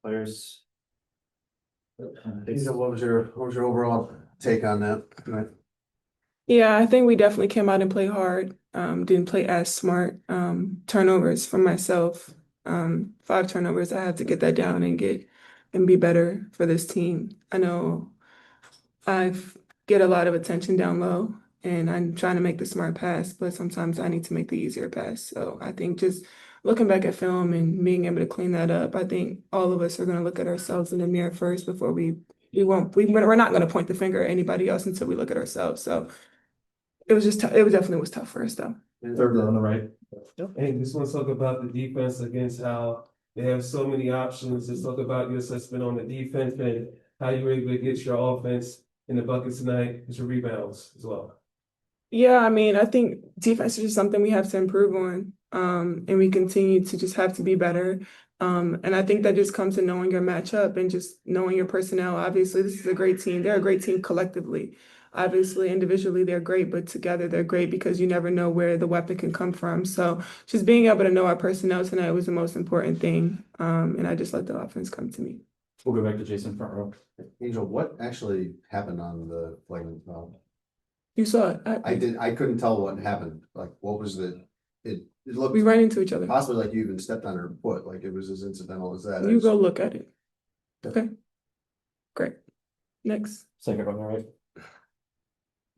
players. Angel, what was your overall take on that? Right. Yeah, I think we definitely came out and played hard. Didn't play as smart. Turnovers for myself. 5 turnovers. I have to get that down and be better for this team. I know I get a lot of attention down low and I'm trying to make the smart pass, but sometimes I need to make the easier pass. So I think just looking back at film and being able to clean that up, I think all of us are going to look at ourselves in the mirror first before we're not going to point the finger at anybody else until we look at ourselves. So it was just it was definitely was tough for us though. Third row on the right. Hey, just want to talk about the defense against how they have so many options. Just talk about your assessment on the defense and how you were able to get your offense in the bucket tonight, and your rebounds as well. Yeah, I mean, I think defense is just something we have to improve on. And we continue to just have to be better. And I think that just comes to knowing your matchup and just knowing your personnel. Obviously, this is a great team. They're a great team collectively. Obviously, individually, they're great, but together they're great because you never know where the weapon can come from. So just being able to know our personnel tonight was the most important thing. And I just let the offense come to me. We'll go back to Jason front row. Angel, what actually happened on the flagrant foul? You saw it. I couldn't tell what happened. Like, what was it looked We ran into each other. possibly like you even stepped on her foot, like it was as incidental as that. You go look at it. Okay. Great. Next. Second row on the right.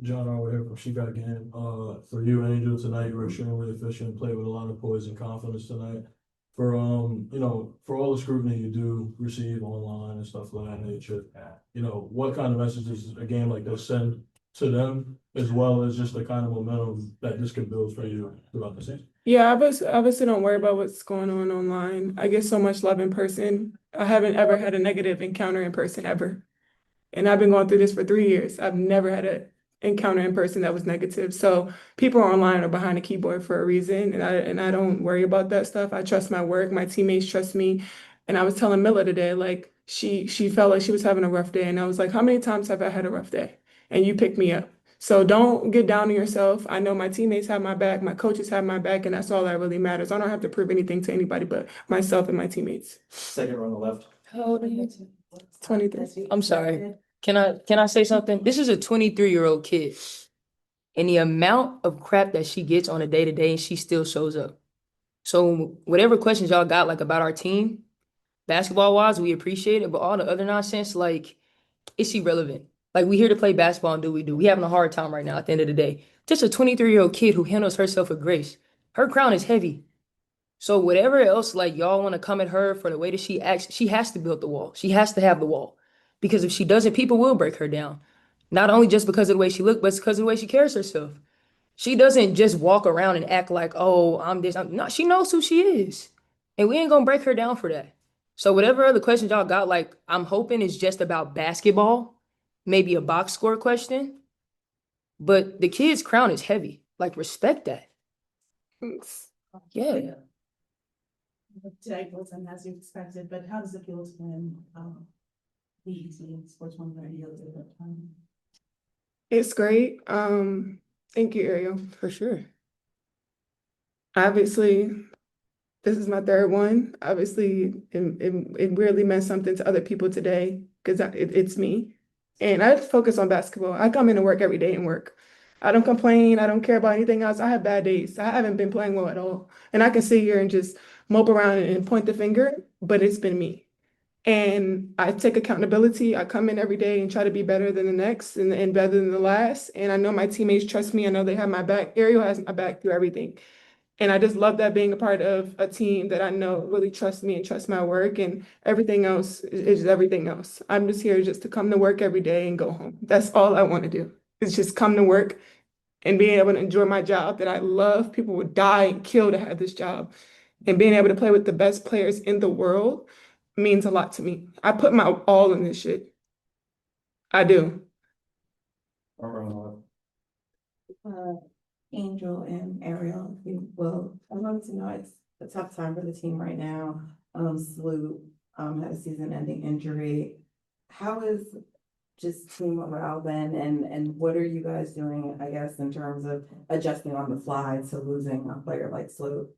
John over here from She Got a Game. For you, Angel, tonight you were extremely efficient, played with a lot of poise and confidence tonight. For for all the scrutiny you do receive online and stuff of that nature, what kind of messages does a game like this send to them, as well as just the kind of momentum that this can build for you throughout the season? Yeah, obviously don't worry about what's going on online. I get so much love in person. I haven't ever had a negative encounter in person ever. And I've been going through this for 3 years. I've never had an encounter in person that was negative. So people online are behind a keyboard for a reason. And I don't worry about that stuff. I trust my work. My teammates trust me. And I was telling Milla today, like she felt like she was having a rough day. And I was like, how many times have I had a rough day? And you picked me up. So don't get down on yourself. I know my teammates have my back, my coaches have my back, and that's all that really matters. I don't have to prove anything to anybody but myself and my teammates. Second row on the left. How old are you? 23. I'm sorry. Can I say something? This is a 23-year-old kid. And the amount of crap that she gets on a day-to-day, and she still shows up. So whatever questions y'all got like about our team, basketball-wise, we appreciate it. But all the other nonsense, like, it's irrelevant. Like, we here to play basketball and do what we do. We having a hard time right now at the end of the day. Just a 23-year-old kid who handles herself with grace. Her crown is heavy. So whatever else, like, y'all want to come at her for the way that she acts, she has to build the wall. She has to have the wall. Because if she doesn't, people will break her down. Not only just because of the way she looks, but because of the way she carries herself. She doesn't just walk around and act like, oh, I'm this. No, she knows who she is. And we ain't going to break her down for that. So whatever other questions y'all got, like, I'm hoping it's just about basketball. Maybe a box score question. But the kid's crown is heavy. Like, respect that. Thanks. Yeah. Today wasn't as you expected, but how does it feel to win the sports one radio at that time? It's great. Thank you, Ariel. For sure. Obviously, this is my third one. Obviously, it really meant something to other people today because it's me. And I focus on basketball. I come into work every day and work. I don't complain. I don't care about anything else. I have bad days. I haven't been playing well at all. And I can sit here and just mope around and point the finger, but it's been me. And I take accountability. I come in every day and try to be better than the next and better than the last. And I know my teammates trust me. I know they have my back. Ariel has my back through everything. And I just love that being a part of a team that I know really trusts me and trusts my work, and everything else is everything else. I'm just here just to come to work every day and go home. That's all I want to do is just come to work and being able to enjoy my job that I love. People would die and kill to have this job. And being able to play with the best players in the world means a lot to me. I put my all in this shit. I do. Front row on the left. Angel and Ariel, if you will, I wanted to know it's a tough time for the team right now. Sloop had a season-ending injury. How is just team morale been, and what are you guys doing, I guess, in terms of adjusting on the fly to losing a player like Sloop?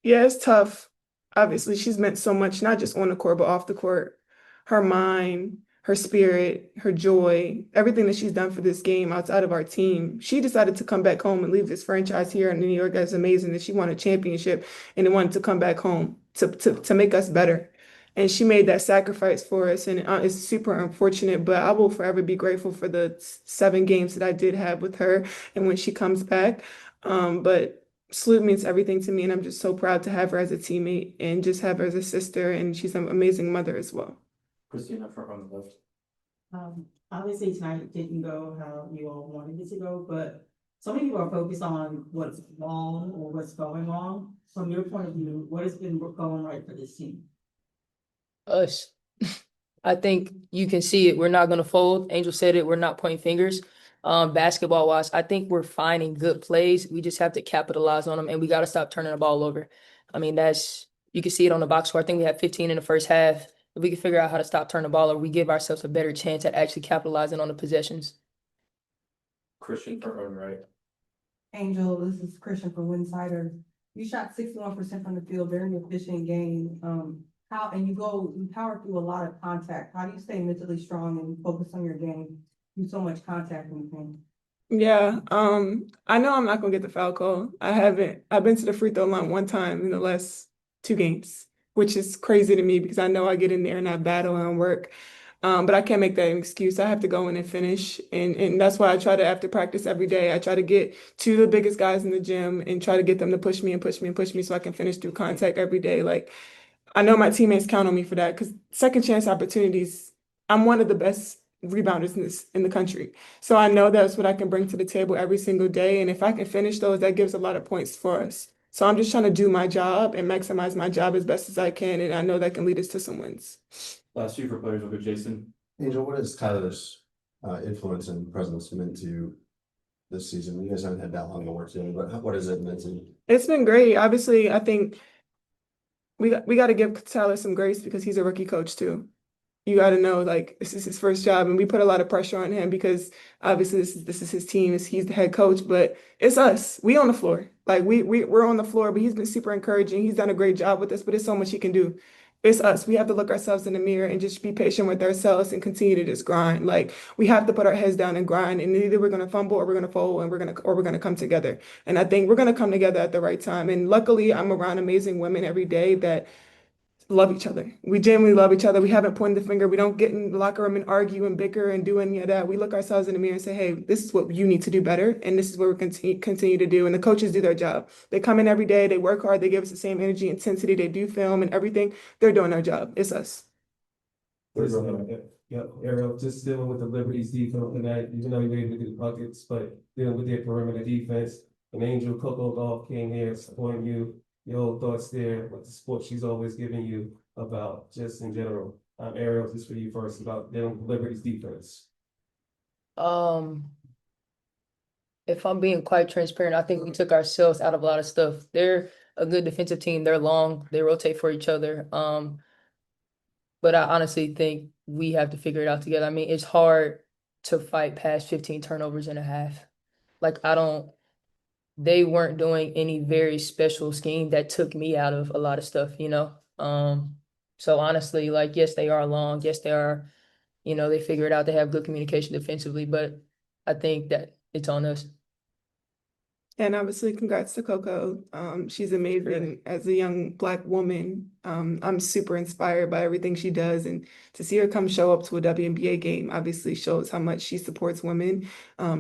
Yeah, it's tough. obviously she's meant so much, not just on the court, but off the court. Her mind, her spirit, her joy, everything that she's done for this game outside of our team. She decided to come back home and leave this franchise here in New York. That's amazing that she won a championship and then wanted to come back home to make us better. And she made that sacrifice for us, and it's super unfortunate, but I will forever be grateful for the 7 games that I did have with her and when she comes back. But Sloot means everything to me, and I'm just so proud to have her as a teammate and just have her as a sister, and she's an amazing mother as well. Christina, front row on the left. Obviously tonight didn't go how you all wanted it to go, but so many people are focused on what's wrong or what's going wrong. From your point of view, what has been going right for this team? Us. I think you can see it. We're not gonna fold. Angel said it. We're not pointing fingers. Basketball wise, I think we're finding good plays. We just have to capitalize on them, and we got to stop turning the ball over. I mean, you can see it on the box score. I think we had 15 in the first half. If we can figure out how to stop turning the ball over, we give ourselves a better chance at actually capitalizing on the possessions. Christian, front row on the right. Angel, this is Christian from Winsider. You shot 61% from the field, very efficient game. You power through a lot of contact. How do you stay mentally strong and focus on your game? Do so much contact in the game. Yeah, I know I'm not gonna get the foul call. I haven't. I've been to the free throw line 1 time in the last 2 games, which is crazy to me because I know I get in there and I battle and work. But I can't make that an excuse. I have to go in and finish, and that's why I try to after practice every day. I try to get to the biggest guys in the gym and try to get them to push me and push me and push me so I can finish through contact every day. Like I know my teammates count on me for that because second chance opportunities. I'm one of the best rebounders in the country. So I know that's what I can bring to the table every single day. And if I can finish those, that gives a lot of points for us. So I'm just trying to do my job and maximize my job as best as I can. And I know that can lead us to some wins. Last few for players will go Jason. Angel, what has Tyler's influence and presence meant to you this season? You guys haven't had that long to work together, but what has it meant to you? It's been great. Obviously, I think we got to give Tyler some grace because he's a rookie coach too. You got to know, like, this is his first job, and we put a lot of pressure on him because obviously this is his team, he's the head coach, but it's us. We on the floor. Like we're on the floor, but he's been super encouraging. He's done a great job with us, but it's so much he can do. It's us. We have to look ourselves in the mirror and just be patient with ourselves and continue to just grind. Like we have to put our heads down and grind, and either we're gonna fumble or we're gonna fold, and we're gonna come together. And I think we're gonna come together at the right time. And luckily, I'm around amazing women every day that love each other. We genuinely love each other. We haven't pointed the finger. We don't get in the locker room and argue and bicker and do any of that. We look ourselves in the mirror and say, hey, this is what you need to do better. And this is what we're continue to do. And the coaches do their job. They come in every day. They work hard. They give us the same energy, intensity. They do film and everything. They're doing their job. It's us. Yep, Ariel, just dealing with the Liberty's defense tonight, even though you were able to get buckets, but dealing with their perimeter defense. And Angel Coco Golf came here supporting you. Your whole thoughts there, what the support she's always giving you about just in general. Ariel, just for you first about dealing with Liberty's defense. If I'm being quite transparent, I think we took ourselves out of a lot of stuff. They're a good defensive team. They're long. They rotate for each other. But I honestly think we have to figure it out together. I mean, it's hard to fight past 15 turnovers in a half. Like they weren't doing any very special scheme that took me out of a lot of stuff, you know? So honestly, like, yes, they are long. Yes, they are, they figure it out. They have good communication defensively, but I think that it's on us. And obviously, congrats to Coco. She's amazing as a young Black woman. I'm super inspired by everything she does, and to see her come show up to a WNBA game obviously shows how much she supports women.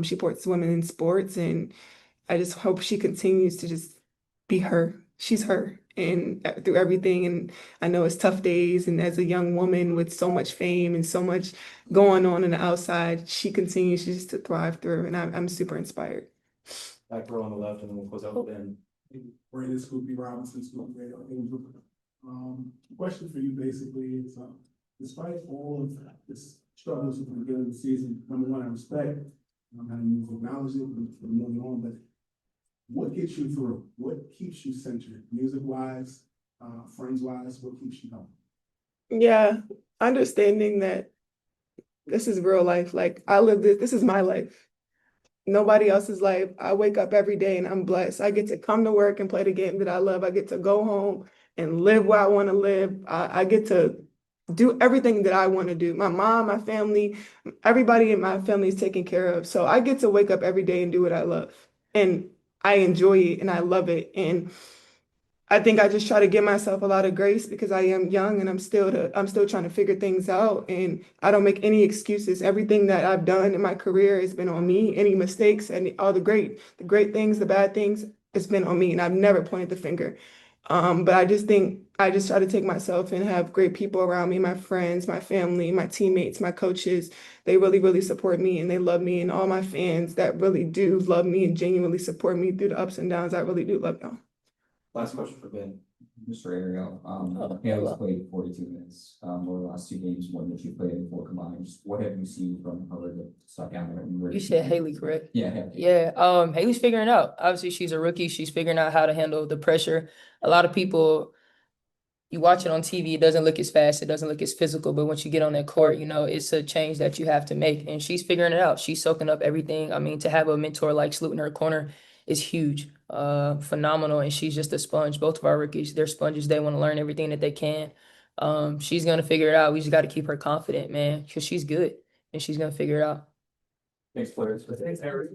She supports women in sports, and I just hope she continues to just be her. She's her, and through everything. And I know it's tough days, and as a young woman with so much fame and so much going on the outside, she continues just to thrive through, and I'm super inspired. Back row on the left, and then we'll close out with Ben. Brandon Scoopy Robinson, Scoopy Radio Angel. Question for you basically is, despite all of this struggles at the beginning of the season, number one, I respect, having you've acknowledged it and moving on, but what gets you through? What keeps you centered? Music-wise, friends-wise, what keeps you going? Yeah, understanding that this is real life. Like I live this. This is my life. Nobody else's life. I wake up every day and I'm blessed. I get to come to work and play the game that I love. I get to go home and live where I want to live. I get to do everything that I want to do. My mom, my family, everybody in my family is taken care of. So I get to wake up every day and do what I love. And I enjoy it and I love it. And I think I just try to give myself a lot of grace because I am young and I'm still trying to figure things out, and I don't make any excuses. Everything that I've done in my career has been on me. Any mistakes and all the great things, the bad things, it's been on me, and I've never pointed the finger. But I just think I just try to take myself and have great people around me, my friends, my family, my teammates, my coaches. They really, really support me and they love me, and all my fans that really do love me and genuinely support me through the ups and downs. I really do love them. Last question for Ben. Mr. Ariel, Oh, Haley's hello. played 42 minutes, over the last 2 games, more than she played in 4 combined. Just what have you seen from her that stuck out? You said Haley, correct? Yeah, Haley. Yeah, Haley's figuring it out. Obviously, she's a rookie. She's figuring out how to handle the pressure. A lot of people, you watch it on TV, it doesn't look as fast, it doesn't look as physical, but once you get on that court, it's a change that you have to make. And she's figuring it out. She's soaking up everything. I mean, to have a mentor like Sloot in her corner is huge, phenomenal. And she's just a sponge. Both of our rookies, they're sponges. They want to learn everything that they can. She's gonna figure it out. We just got to keep her confident, man, because she's good and she's gonna figure it out. Thanks, players. Thanks, Eric.